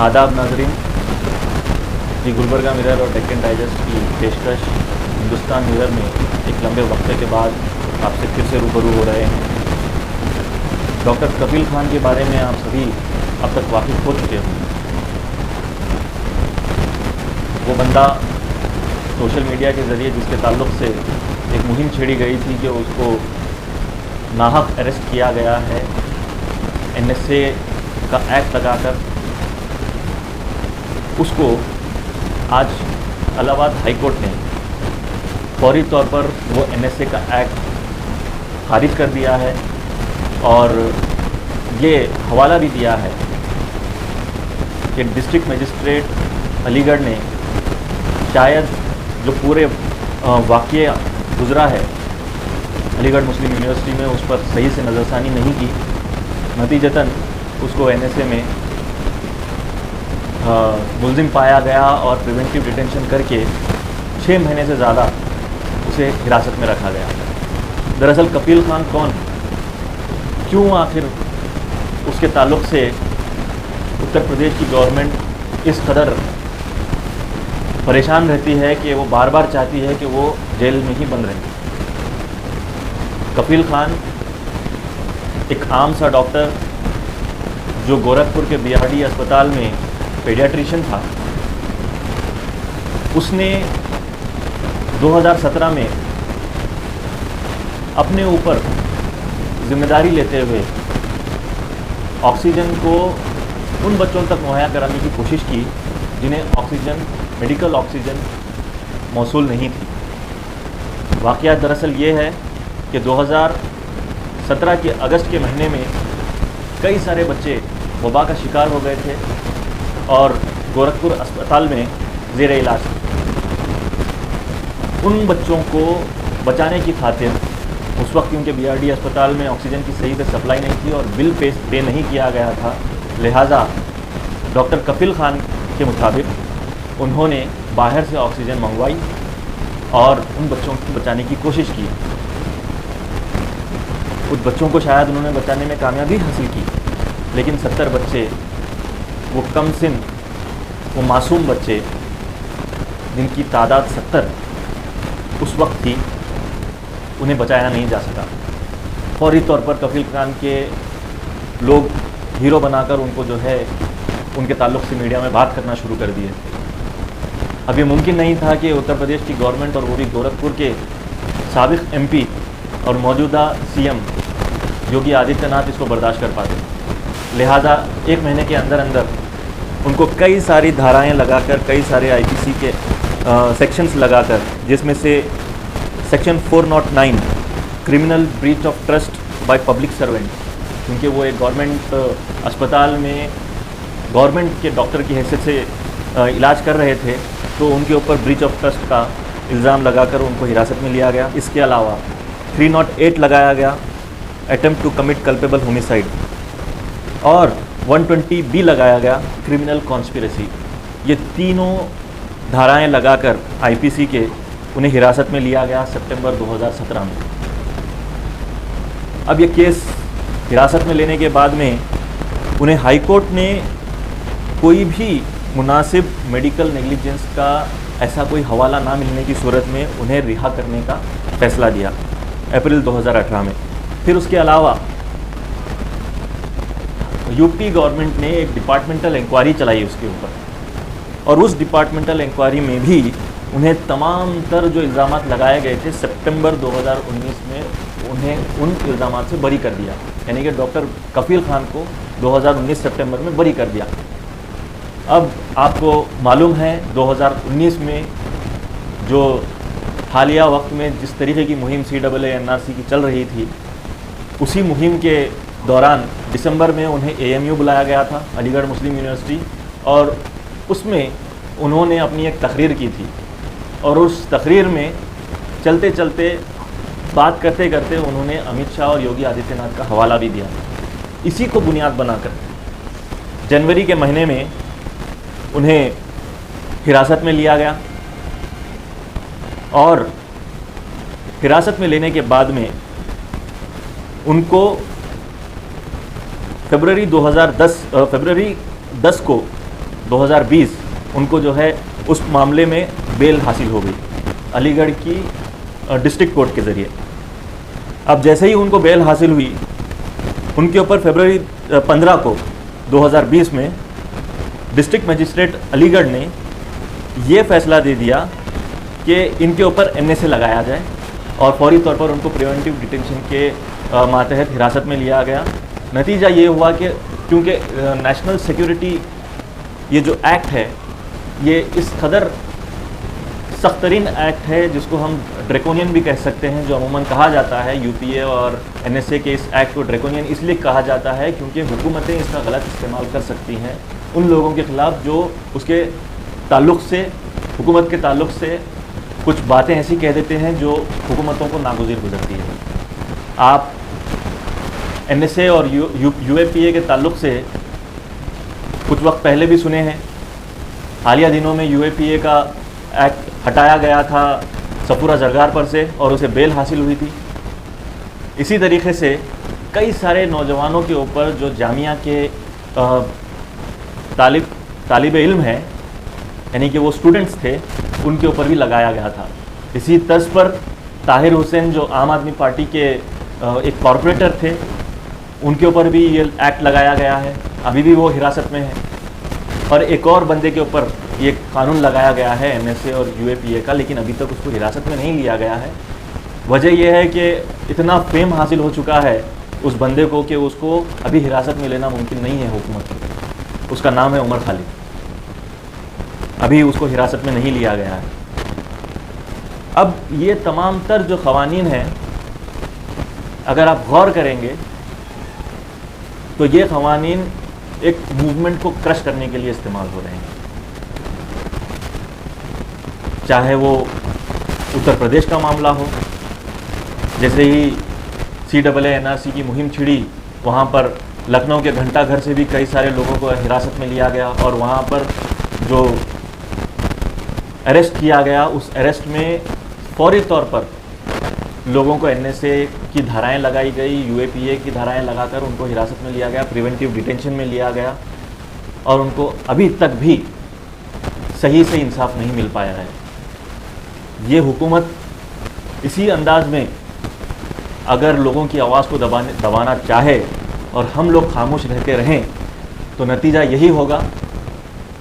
आदाब नाजरीन, दी गुलबर्गा मिरर और डेक्कन डाइजेस्ट की पेशकश हिंदुस्तान मिरर में एक लंबे वक्फे के बाद आपसे फिर से रूबरू हो रहे हैं। डॉक्टर कफील खान के बारे में आप सभी अब तक वाकिफ़ हो चुके होंगे। वो बंदा सोशल मीडिया के ज़रिए जिसके ताल्लुक़ से एक मुहिम छेड़ी गई थी कि उसको नाहक अरेस्ट किया गया है NSA का एक्ट लगाकर, उसको आज इलाहाबाद हाई कोर्ट ने फौरी तौर पर वो NSA का एक्ट खारिज कर दिया है और ये हवाला भी दिया है कि डिस्ट्रिक्ट मजिस्ट्रेट अलीगढ़ ने शायद जो पूरे वाक़या गुज़रा है अलीगढ़ मुस्लिम यूनिवर्सिटी में उस पर सही से नज़रसानी नहीं की, नतीजतन उसको NSA में मुलजिम पाया गया और प्रिवेंटिव डिटेंशन करके 6 महीने से ज़्यादा उसे हिरासत में रखा गया। दरअसल कफील खान कौन है, क्यों आखिर उसके ताल्लुक़ से उत्तर प्रदेश की गवर्नमेंट इस कदर परेशान रहती है कि वो बार बार चाहती है कि वो जेल में ही बंद रहे। कफील खान एक आम सा डॉक्टर जो गोरखपुर के BRD अस्पताल में पेडियाट्रिशियन था, उसने 2017 में अपने ऊपर जिम्मेदारी लेते हुए ऑक्सीजन को उन बच्चों तक मुहैया कराने की कोशिश की जिन्हें ऑक्सीजन, मेडिकल ऑक्सीजन मौसूल नहीं थी। वाक़या दरअसल ये है कि 2017 के अगस्त के महीने में कई सारे बच्चे वबा का शिकार हो गए थे और गोरखपुर अस्पताल में ज़ेर इलाज थे। उन बच्चों को बचाने की खातिर उस वक्त क्योंकि BRD अस्पताल में ऑक्सीजन की सही से सप्लाई नहीं थी और बिल पे नहीं किया गया था, लिहाजा डॉक्टर कफील खान के मुताबिक उन्होंने बाहर से ऑक्सीजन मंगवाई और उन बच्चों को बचाने की कोशिश की। उस बच्चों को शायद उन्होंने बचाने में कामयाबी हासिल की, लेकिन 70 बच्चे, वो कम सिन, वो मासूम बच्चे जिनकी तादाद 70 उस वक्त थी, उन्हें बचाया नहीं जा सका। फौरी तौर पर कफील खान के लोग हीरो बनाकर उनको जो है उनके ताल्लुक़ से मीडिया में बात करना शुरू कर दिए। अब ये मुमकिन नहीं था कि उत्तर प्रदेश की गवर्नमेंट और वो भी गोरखपुर के साबिक़ MP और मौजूदा CM योगी आदित्यनाथ इसको बर्दाश्त कर पाते। लिहाजा 1 महीने के अंदर अंदर उनको कई सारी धाराएं लगाकर, कई सारे IPC के सेक्शंस लगाकर, जिसमें से section 409 criminal breach of trust by public servant, क्योंकि वो एक गवर्नमेंट अस्पताल में गवर्नमेंट के डॉक्टर की हैसियत से इलाज कर रहे थे, तो उनके ऊपर ब्रीच ऑफ ट्रस्ट का इल्ज़ाम लगाकर उनको हिरासत में लिया गया। इसके अलावा 308 लगाया गया, attempt to commit culpable homicide, और 120B लगाया गया, क्रिमिनल कॉन्स्पिरेसी। ये तीनों धाराएं लगाकर IPC के उन्हें हिरासत में लिया गया सितंबर 2017 में। अब ये केस हिरासत में लेने के बाद में उन्हें हाई कोर्ट ने कोई भी मुनासिब मेडिकल नेग्लिजेंस का ऐसा कोई हवाला ना मिलने की सूरत में उन्हें रिहा करने का फैसला दिया अप्रैल 2018 में। फिर उसके अलावा UP गवर्नमेंट ने एक डिपार्टमेंटल इंक्वायरी चलाई उसके ऊपर, और उस डिपार्टमेंटल इंक्वायरी में भी उन्हें तमाम तर जो इल्ज़ामात लगाए गए थे सितंबर 2019 में उन्हें उन इल्ज़ामात से बरी कर दिया। यानी कि डॉक्टर कफील खान को 2019 सितंबर में बरी कर दिया। अब आपको मालूम है 2019 में जो हालिया वक्त में जिस तरीके की मुहिम CAA NRC की चल रही थी, उसी मुहिम के दौरान दिसंबर में उन्हें AMU बुलाया गया था, अलीगढ़ मुस्लिम यूनिवर्सिटी, और उसमें उन्होंने अपनी एक तकरीर की थी, और उस तकरीर में चलते चलते बात करते करते उन्होंने अमित शाह और योगी आदित्यनाथ का हवाला भी दिया। इसी को बुनियाद बनाकर जनवरी के महीने में उन्हें हिरासत में लिया गया, और हिरासत में लेने के बाद में उनको फरवरी 10 को 2020 उनको जो है उस मामले में बेल हासिल हो गई अलीगढ़ की डिस्ट्रिक्ट कोर्ट के ज़रिए। अब जैसे ही उनको बेल हासिल हुई, उनके ऊपर फरवरी 15 को 2020 में डिस्ट्रिक्ट मजिस्ट्रेट अलीगढ़ ने ये फैसला दे दिया कि इनके ऊपर NSA लगाया जाए और फौरी तौर पर उनको प्रिवेंटिव डिटेंशन के मातहत हिरासत में लिया गया। नतीजा ये हुआ कि क्योंकि नेशनल सिक्योरिटी ये जो एक्ट है, ये इस कदर सख्त तरीन एक्ट है जिसको हम ड्रैकोनियन भी कह सकते हैं, जो अमूमन कहा जाता है UPA और NSA के इस एक्ट को ड्रैकोनियन इसलिए कहा जाता है क्योंकि हुकूमतें इसका गलत इस्तेमाल कर सकती हैं उन लोगों के ख़िलाफ़ जो उसके ताल्लुक़ से, हुकूमत के ताल्लुक़ से कुछ बातें ऐसी कह देते हैं जो हुकूमतों को नागुज़ीर गुजरती है। आप NSA और UAPA के ताल्लुक़ से कुछ वक्त पहले भी सुने हैं। हालिया दिनों में UAPA का एक्ट हटाया गया था सफूरा जरगार पर से और उसे बेल हासिल हुई थी। इसी तरीके से कई सारे नौजवानों के ऊपर जो जामिया के तालिब इल्म हैं, यानी कि वो स्टूडेंट्स थे, उनके ऊपर भी लगाया गया था। इसी तर्ज पर ताहिर हुसैन जो आम आदमी पार्टी के एक कॉरपोरेटर थे, उनके ऊपर भी ये एक्ट लगाया गया है, अभी भी वो हिरासत में है। और एक और बंदे के ऊपर ये कानून लगाया गया है NSA और UAPA का, लेकिन अभी तक उसको हिरासत में नहीं लिया गया है। वजह यह है कि इतना फेम हासिल हो चुका है उस बंदे को कि उसको अभी हिरासत में लेना मुमकिन नहीं है हुकूमत को। उसका नाम है उमर खालिद, अभी उसको हिरासत में नहीं लिया गया है। अब ये तमाम तर जो क़वानीन हैं, अगर आप गौर करेंगे तो ये क़वानीन एक मूवमेंट को क्रश करने के लिए इस्तेमाल हो रहे हैं। चाहे वो उत्तर प्रदेश का मामला हो, जैसे ही CAA NRC की मुहिम छिड़ी, वहाँ पर लखनऊ के घंटा घर से भी कई सारे लोगों को हिरासत में लिया गया और वहाँ पर जो अरेस्ट किया गया, उस अरेस्ट में फौरी तौर पर लोगों को NSA की धाराएं लगाई गई, UAPA की धाराएं लगाकर उनको हिरासत में लिया गया, प्रिवेंटिव डिटेंशन में लिया गया और उनको अभी तक भी सही से इंसाफ नहीं मिल पाया है। ये हुकूमत इसी अंदाज में अगर लोगों की आवाज़ को दबाना चाहे और हम लोग खामोश रहते रहें तो नतीजा यही होगा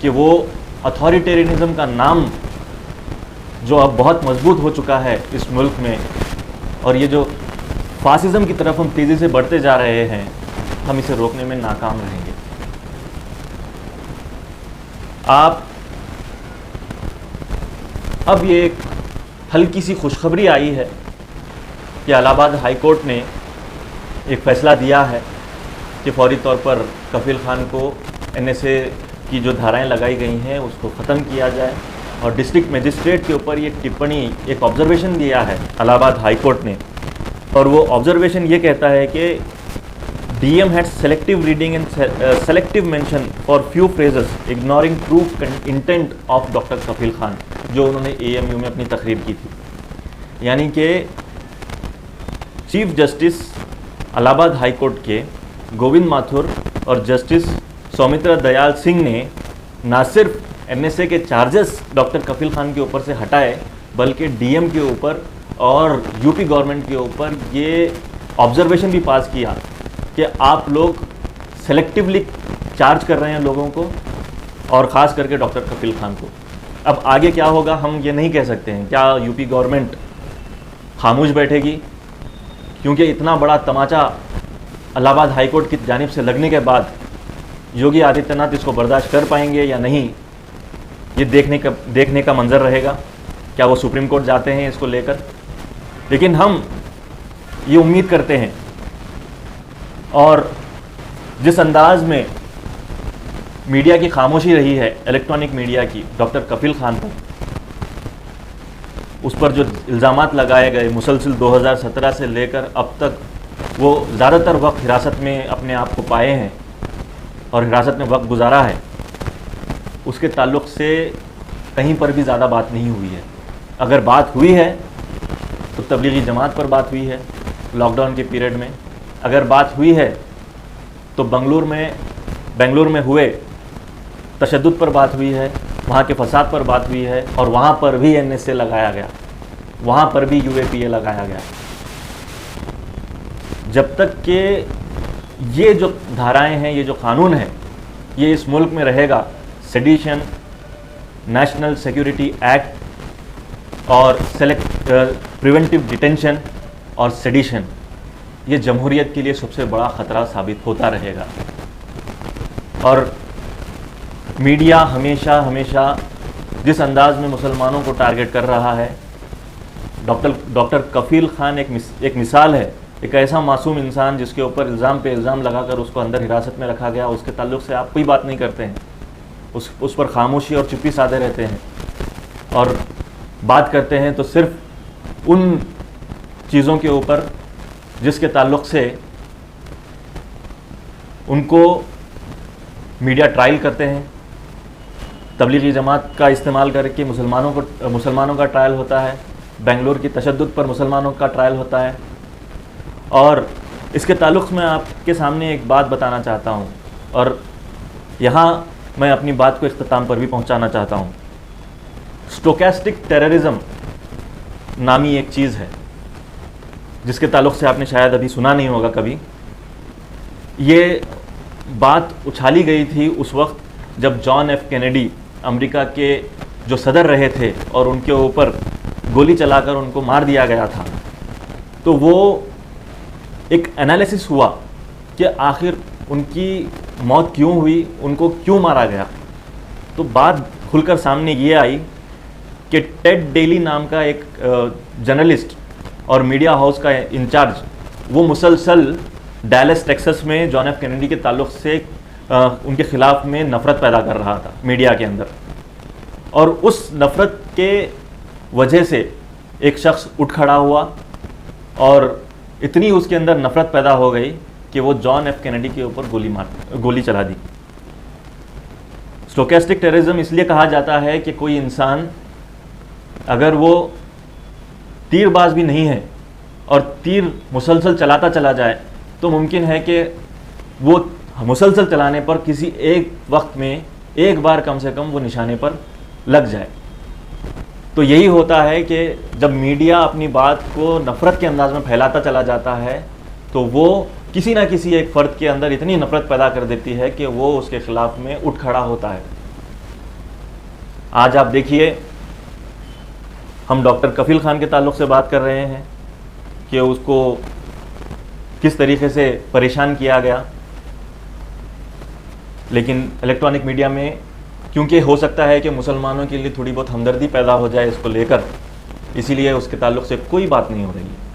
कि वो अथॉरिटेरियनिज़म का नाम जो अब बहुत मजबूत हो चुका है इस मुल्क में, और ये जो फासिज़म की तरफ हम तेज़ी से बढ़ते जा रहे हैं, हम इसे रोकने में नाकाम रहेंगे। आप अब ये एक हल्की सी खुशखबरी आई है कि इलाहाबाद हाई कोर्ट ने एक फ़ैसला दिया है कि फौरी तौर पर कफील खान को NSA की जो धाराएं लगाई गई हैं उसको ख़त्म किया जाए। और डिस्ट्रिक्ट मजिस्ट्रेट के ऊपर ये टिप्पणी, एक ऑब्जर्वेशन दिया है इलाहाबाद हाई कोर्ट ने, और वो ऑब्जर्वेशन ये कहता है कि DM had selective reading and selective mention for few phrases ignoring true intent of Dr. कफील खान, जो उन्होंने AMU में अपनी तकरीर की थी। यानी कि chief justice Allahabad high court के गोविंद माथुर और जस्टिस सौमित्रा दयाल सिंह ने ना सिर्फ NSA के चार्जेस डॉक्टर कफील खान के ऊपर से हटाए, बल्कि DM के ऊपर और UP गवर्नमेंट के ऊपर ये ऑब्जर्वेशन भी पास किया कि आप लोग सेलेक्टिवली चार्ज कर रहे हैं लोगों को, और ख़ास करके डॉक्टर कफील खान को। अब आगे क्या होगा हम ये नहीं कह सकते हैं। क्या UP गवर्नमेंट खामोश बैठेगी? क्योंकि इतना बड़ा तमाचा इलाहाबाद हाई कोर्ट की जानिब से लगने के बाद योगी आदित्यनाथ इसको बर्दाश्त कर पाएंगे या नहीं, ये देखने का मंजर रहेगा। क्या वो सुप्रीम कोर्ट जाते हैं इसको लेकर? लेकिन हम ये उम्मीद करते हैं, और जिस अंदाज में मीडिया की खामोशी रही है, इलेक्ट्रॉनिक मीडिया की, डॉक्टर कफील खान पर, उस पर जो इल्ज़ामात लगाए गए मुसलसिल 2017 से लेकर अब तक, वो ज़्यादातर वक्त हिरासत में अपने आप को पाए हैं और हिरासत में वक्त गुजारा है, उसके ताल्लुक़ से कहीं पर भी ज़्यादा बात नहीं हुई है। अगर बात हुई है तो तबलीगी जमात पर बात हुई है लॉकडाउन के पीरियड में। अगर बात हुई है तो बेंगलुरु में हुए तशद्दुद पर बात हुई है, वहाँ के फसाद पर बात हुई है, और वहाँ पर भी NSA लगाया गया, वहाँ पर भी UAPA लगाया गया। जब तक कि ये जो धाराएं हैं, ये जो कानून है, ये इस मुल्क में रहेगा, सेडिशन, नेशनल सिक्योरिटी एक्ट और प्रिवेंटिव डिटेंशन और सेडिशन, ये जमहूरियत के लिए सबसे बड़ा ख़तरा साबित होता रहेगा। और मीडिया हमेशा हमेशा जिस अंदाज में मुसलमानों को टारगेट कर रहा है, डॉक्टर कफील खान एक मिसाल है, एक ऐसा मासूम इंसान जिसके ऊपर इल्ज़ाम पे इल्ज़ाम लगाकर उसको अंदर हिरासत में रखा गया, उसके ताल्लुक़ से आप कोई बात नहीं करते हैं, उस पर खामोशी और चुप्पी साधे रहते हैं, और बात करते हैं तो सिर्फ उन चीज़ों के ऊपर जिसके ताल्लुक़ से उनको मीडिया ट्रायल करते हैं। तबलीगी जमात का इस्तेमाल करके मुसलमानों का ट्रायल होता है, बेंगलोर की तशद्दुद पर मुसलमानों का ट्रायल होता है। और इसके ताल्लुक़ में आपके सामने एक बात बताना चाहता हूँ, और यहाँ मैं अपनी बात को इख्तिताम पर भी पहुँचाना चाहता हूँ। स्टोकेस्टिक टेररिज्म नामी एक चीज़ है जिसके ताल्लुक़ से आपने शायद अभी सुना नहीं होगा कभी। ये बात उछाली गई थी उस वक्त जब जॉन एफ कैनेडी अमेरिका के जो सदर रहे थे और उनके ऊपर गोली चलाकर उनको मार दिया गया था। तो वो एक एनालिसिस हुआ कि आखिर उनकी मौत क्यों हुई, उनको क्यों मारा गया। तो बात खुलकर सामने ये आई कि टेड डेली नाम का एक जर्नलिस्ट और मीडिया हाउस का इंचार्ज, वो मुसलसल डैलस टेक्सास में जॉन एफ कैनेडी के ताल्लुक़ से उनके ख़िलाफ़ में नफ़रत पैदा कर रहा था मीडिया के अंदर। और उस नफ़रत के वजह से एक शख्स उठ खड़ा हुआ और इतनी उसके अंदर नफ़रत पैदा हो गई कि वो जॉन एफ कैनेडी के ऊपर गोली चला दी। स्टोकेस्टिक टेररिज्म इसलिए कहा जाता है कि कोई इंसान अगर वो तीरबाज भी नहीं है और तीर मुसलसल चलाता चला जाए तो मुमकिन है कि वो मुसलसल चलाने पर किसी एक वक्त में एक बार कम से कम वो निशाने पर लग जाए। तो यही होता है कि जब मीडिया अपनी बात को नफ़रत के अंदाज में फैलाता चला जाता है तो वो किसी ना किसी एक फ़र्द के अंदर इतनी नफ़रत पैदा कर देती है कि वो उसके ख़िलाफ़ में उठ खड़ा होता है। आज आप देखिए, हम डॉक्टर कफील खान के ताल्लुक़ से बात कर रहे हैं कि उसको किस तरीके से परेशान किया गया, लेकिन इलेक्ट्रॉनिक मीडिया में क्योंकि हो सकता है कि मुसलमानों के लिए थोड़ी बहुत हमदर्दी पैदा हो जाए इसको लेकर, इसीलिए उसके ताल्लुक़ से कोई बात नहीं हो रही है।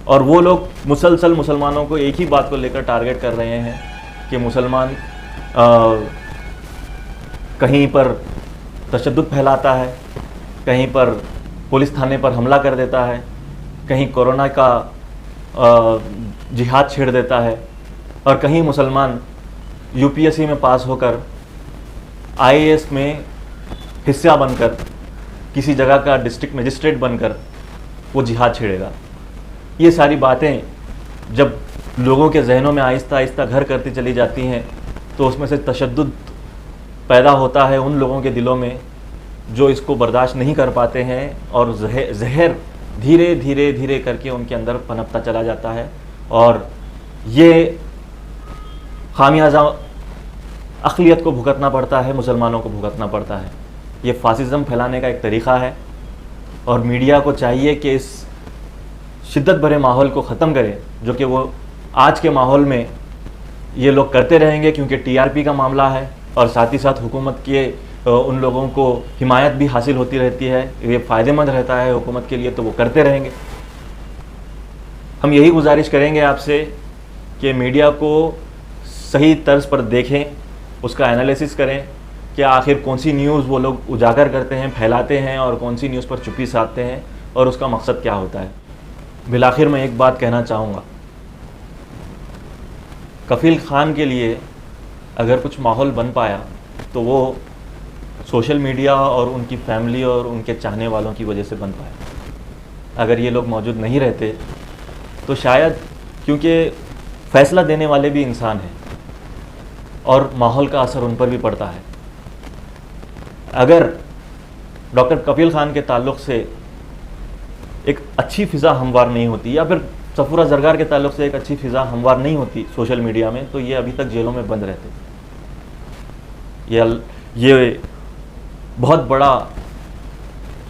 और वो लोग मुसलसल मुसलमानों को एक ही बात को लेकर टारगेट कर रहे हैं कि मुसलमान कहीं पर तशद्दुद फैलाता है, कहीं पर पुलिस थाने पर हमला कर देता है, कहीं कोरोना का जिहाद छेड़ देता है, और कहीं मुसलमान यूपीएससी में पास होकर आईएएस में हिस्सा बनकर किसी जगह का डिस्ट्रिक्ट मजिस्ट्रेट बनकर वो जिहाद छेड़ेगा। ये सारी बातें जब लोगों के जहनों में आहिस्ता आहिस्ता घर करती चली जाती हैं तो उसमें से तशद्दुद पैदा होता है उन लोगों के दिलों में जो इसको बर्दाश्त नहीं कर पाते हैं, और जहर धीरे धीरे धीरे करके उनके अंदर पनपता चला जाता है। और ये खामियाजा अक़लियत को भुगतना पड़ता है, मुसलमानों को भुगतना पड़ता है। ये फासिज़म फैलाने का एक तरीक़ा है, और मीडिया को चाहिए कि इस शिद्दत भरे माहौल को ख़त्म करे जो कि वो आज के माहौल में ये लोग करते रहेंगे, क्योंकि टीआरपी का मामला है और साथ ही साथ हुकूमत के उन लोगों को हिमायत भी हासिल होती रहती है, ये फ़ायदेमंद रहता है हुकूमत के लिए, तो वो करते रहेंगे। हम यही गुजारिश करेंगे आपसे कि मीडिया को सही तर्ज पर देखें, उसका एनालिसिस करें कि आखिर कौन सी न्यूज़ वो लोग उजागर करते हैं, फैलाते हैं, और कौन सी न्यूज़ पर चुप्पी साधते हैं, और उसका मकसद क्या होता है। बिलाखिर मैं एक बात कहना चाहूँगा, कफील खान के लिए अगर कुछ माहौल बन पाया तो वो सोशल मीडिया और उनकी फैमिली और उनके चाहने वालों की वजह से बन पाया। अगर ये लोग मौजूद नहीं रहते तो शायद, क्योंकि फ़ैसला देने वाले भी इंसान हैं और माहौल का असर उन पर भी पड़ता है। अगर डॉक्टर कफील खान के ताल्लुक़ से एक अच्छी फ़िज़ा हमवार नहीं होती, या फिर सफूरा ज़रगार के ताल्लुक़ से एक अच्छी फ़िज़ा हमवार नहीं होती सोशल मीडिया में, तो ये अभी तक जेलों में बंद रहते। ये बहुत बड़ा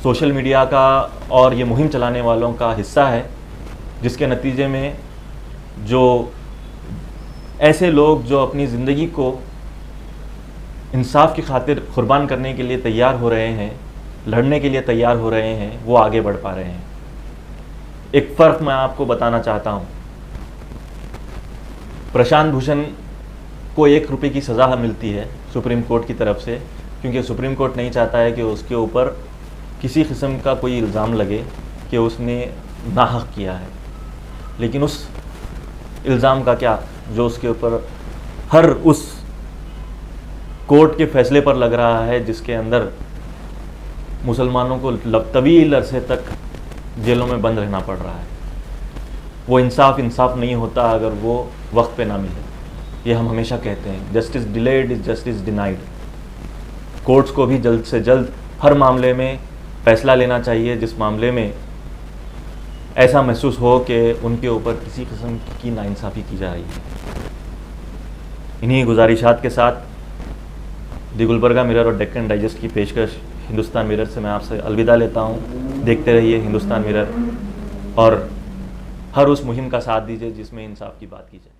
सोशल मीडिया का और ये मुहिम चलाने वालों का हिस्सा है, जिसके नतीजे में जो ऐसे लोग जो अपनी ज़िंदगी को इंसाफ की खातिर कुर्बान करने के लिए तैयार हो रहे हैं, लड़ने के लिए तैयार हो रहे हैं, वो आगे बढ़ पा रहे हैं। एक फ़र्क मैं आपको बताना चाहता हूँ। प्रशांत भूषण को 1 रुपये की सज़ा मिलती है सुप्रीम कोर्ट की तरफ से, क्योंकि सुप्रीम कोर्ट नहीं चाहता है कि उसके ऊपर किसी किस्म का कोई इल्ज़ाम लगे कि उसने नाहक किया है। लेकिन उस इल्ज़ाम का क्या जो उसके ऊपर हर उस कोर्ट के फैसले पर लग रहा है, जिसके अंदर मुसलमानों को तवील अरसे तक जेलों में बंद रहना पड़ रहा है। वो इंसाफ नहीं होता अगर वो वक्त पे ना मिले। ये हम हमेशा कहते हैं, justice delayed is justice denied. Courts को भी जल्द से जल्द हर मामले में फ़ैसला लेना चाहिए जिस मामले में ऐसा महसूस हो कि उनके ऊपर किसी किस्म की नाइंसाफ़ी की जा रही है। इन्हीं गुजारिशात के साथ दी गुलबर्गा मिरर और डेक्कन डाइजेस्ट की पेशकश हिंदुस्तान मिरर से मैं आपसे अलविदा लेता हूँ। देखते रहिए हिंदुस्तान मिरर और हर उस मुहिम का साथ दीजिए जिसमें इंसाफ की बात की जाए।